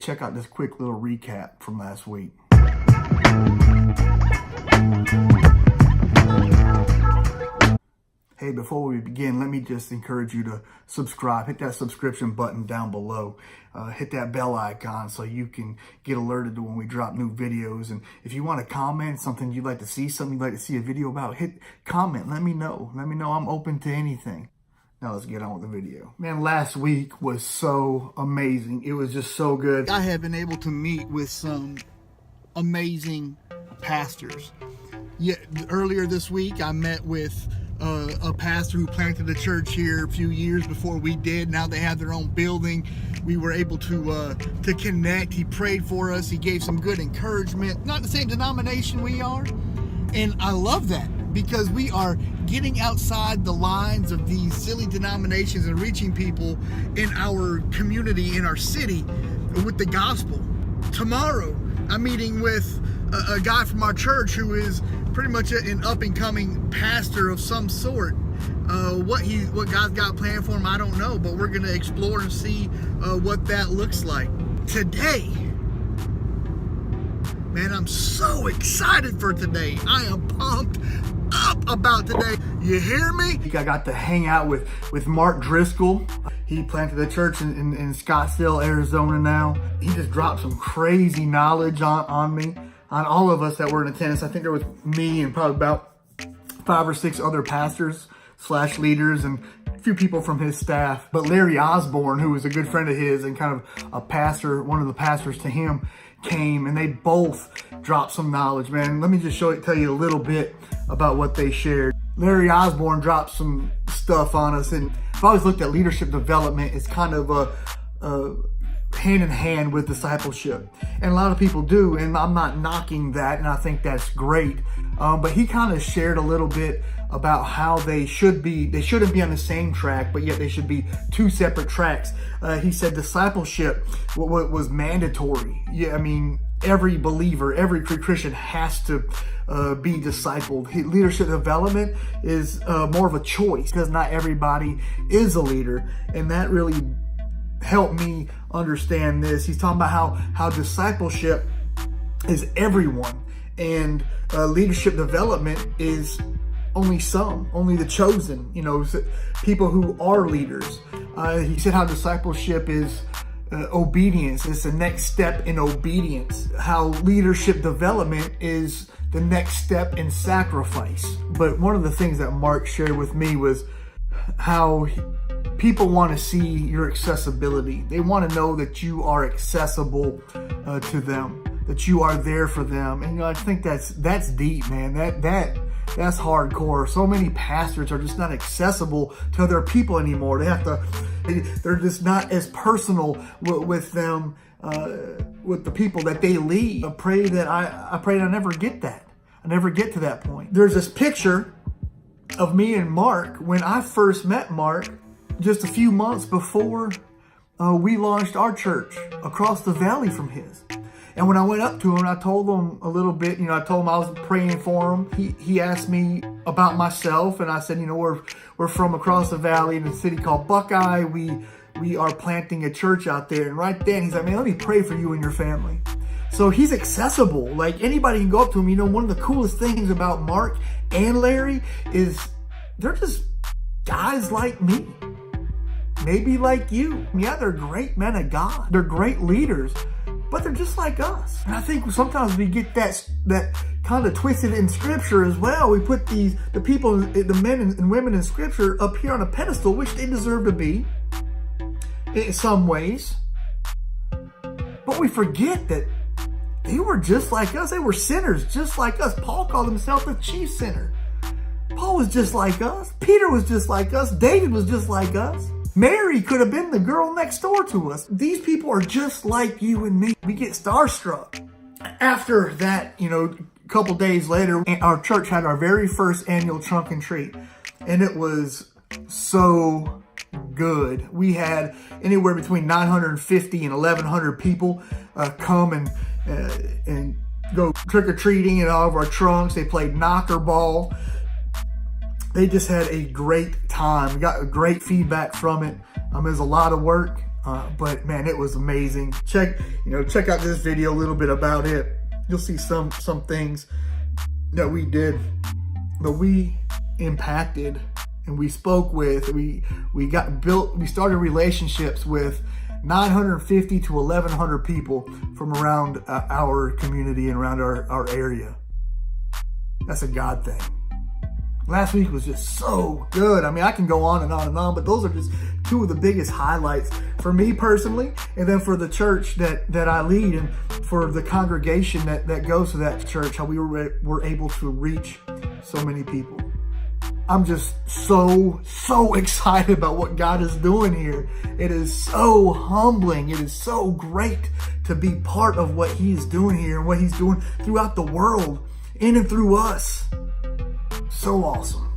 Check out this quick little recap from last week. Hey, before we begin, let me just encourage you to subscribe. Hit that subscription button down below. Hit that bell icon so you can get alerted to when we drop new videos. And if you want to comment something you'd like to see, something you'd like to see a video about, hit comment. Let me know. Let me know. I'm open to anything. Now let's get on with the video. Man, last week was so amazing. It was just so good. I have been able to meet with some amazing pastors. Yeah, earlier this week, I met with a pastor who planted a church here a few years before we did. Now they have their own building. We were able to connect. He prayed for us. He gave some good encouragement. Not the same denomination we are. And I love that because we are getting outside the lines of these silly denominations and reaching people in our community, in our city with the gospel. Tomorrow, I'm meeting with a guy from our church who is pretty much an up-and-coming pastor of some sort. What God's got planned for him, I don't know, but we're going to explore and see what that looks like. Today, man, I'm so excited for today. I am pumped up about today. You hear me? I got to hang out with Mark Driscoll. He planted a church in Scottsdale, Arizona now. He just dropped some crazy knowledge on me, on all of us that were in attendance. I think there was me and probably about 5 or 6 other pastors / leaders and a few people from his staff. But Larry Osborne, who was a good friend of his and kind of a pastor, one of the pastors to him, came, and they both dropped some knowledge, man. Let me just tell you a little bit about what they shared. Larry Osborne dropped some stuff on us, and I've always looked at leadership development as kind of a hand in hand with discipleship, and a lot of people do, and I'm not knocking that, and I think that's great. But he kind of shared a little bit about how they shouldn't be on the same track, but yet they should be 2 separate tracks. He said discipleship was mandatory. Yeah, I mean, every believer, every Christian has to be discipled. Leadership development is more of a choice because not everybody is a leader, and that really helped me understand this. He's talking about how discipleship is everyone, and leadership development is only the chosen, people who are leaders. He said how discipleship is obedience. It's the next step in obedience. How leadership development is the next step in sacrifice. But one of the things that Mark shared with me was how people want to see your accessibility. They want to know that you are accessible to them, that you are there for them. And I think that's deep, man. That's hardcore. So many pastors are just not accessible to other people anymore. They're just not as personal with them, with the people that they lead. I pray that I never get that. I never get to that point. There's this picture of me and Mark when I first met Mark just a few months before we launched our church across the valley from his. And when I went up to him, I told him a little bit, I told him I was praying for him. He asked me about myself, and I said, we're from across the valley in a city called Buckeye. We are planting a church out there. And right then he's like, man, let me pray for you and your family. So he's accessible. Like, anybody can go up to him. One of the coolest things about Mark and Larry is they're just guys like me. Maybe like you. Yeah, they're great men of God. They're great leaders, but they're just like us. And I think sometimes we get that kind of twisted in Scripture as well. We put the people, the men and women in Scripture up here on a pedestal, which they deserve to be in some ways. But we forget that they were just like us. They were sinners just like us. Paul called himself the chief sinner. Paul was just like us. Peter was just like us. David was just like us. Mary could have been the girl next door to us. These people are just like you and me. We get starstruck. After that, a couple days later, our church had our very first annual trunk and treat. And it was so good. We had anywhere between 950 and 1,100 people come and go trick-or-treating in all of our trunks. They played knocker ball. They just had a great time. We got great feedback from it. It was a lot of work, But man, it was amazing. Check out this video a little bit about it. You'll see some things that we did, but we impacted and we spoke with, we started relationships with 950 to 1,100 people from around our community and around our area. That's a God thing. Last week was just so good. I mean, I can go on and on and on, but those are just two of the biggest highlights for me personally, and then for the church that I lead, and for the congregation that goes to that church, how we were able to reach so many people. I'm just so excited about what God is doing here. It is so humbling. It is so great to be part of what He's doing here and what He's doing throughout the world, in and through us. So awesome.